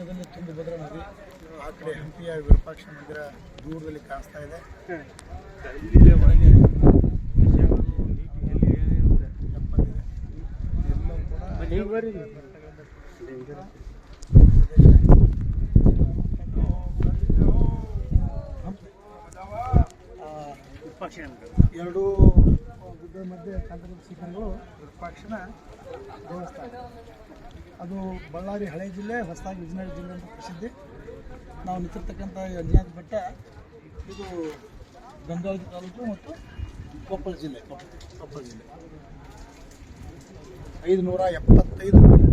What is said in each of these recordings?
ದೂರದಲ್ಲಿ ತುಂಗಭದ್ರಾ ನದಿ, ಆ ಕಡೆ ಹಂಪಿಯ ವಿರೂಪಾಕ್ಷ ಮಂದಿರ ದೂರದಲ್ಲಿ ಕಾಣಿಸ್ತಾ ಇದೆ. ಎರಡು ಗುಡ್ಡ ಮಧ್ಯೆ ಕಂಠದ ಶಿಖರಗಳು ವಿರೂಪಾಕ್ಷನ ದೇವಸ್ಥಾನ. ಅದು ಬಳ್ಳಾರಿ ಹಳೆ ಜಿಲ್ಲೆ, ಹೊಸದಾಗಿ ವಿಜಯನಗರ ಜಿಲ್ಲೆ ಅಂತ ಪ್ರಸಿದ್ಧಿ. ನಾವು ನಿಂತಿರ್ತಕ್ಕಂಥ ಅಂಜನಾಥ ಬೆಟ್ಟ ಇದು ಗಂಗಾವತಿ ತಾಲೂಕು ಮತ್ತು ಕೊಪ್ಪಳ ಜಿಲ್ಲೆ 575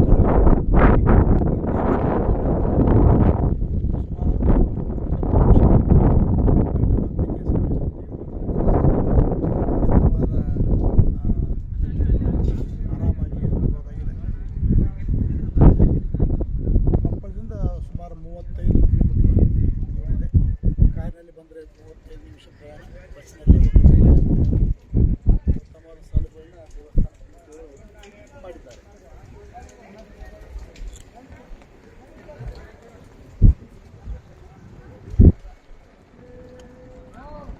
ಕೊಪ್ಪಳದಿಂದ ಸುಮಾರು 35 ಕಿಲೋಮೀಟರ್ ದೂರ ಇದೆ. ಕಾರಿನಲ್ಲಿ ಬಂದರೆ 35 ನಿಮಿಷ ಪ್ರಯಾಣ, ಬಸ್ಸಿನಲ್ಲಿ ಉತ್ತಮವಾದ ಸೌಲಭ್ಯಗಳನ್ನ ದೇವಸ್ಥಾನ ಮಾಡಿದ್ದಾರೆ.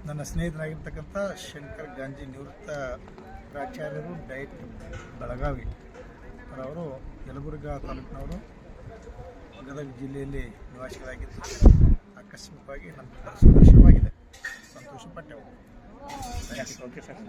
ನನ್ನ ಸ್ನೇಹಿತರಾಗಿರ್ತಕ್ಕಂಥ ಶಂಕರ್ ಗಾಂಜಿ, ನಿವೃತ್ತ ಪ್ರಾಚಾರ್ಯರು, ಡಯಟ್ ಬೆಳಗಾವಿ ಅವರು ಯಲಬುರ್ಗಾ ತಾಲೂಕಿನವರು, ಗದಗ ಜಿಲ್ಲೆಯಲ್ಲಿ ನಿವಾಸಿಗಳಾಗಿದ್ದು ಆಕಸ್ಮಿಕವಾಗಿ ನಮ್ಮ ಸಂದರ್ಶನವಾಗಿದೆ. ಸಂತೋಷಪಟ್ಟೆವು. Okay sir.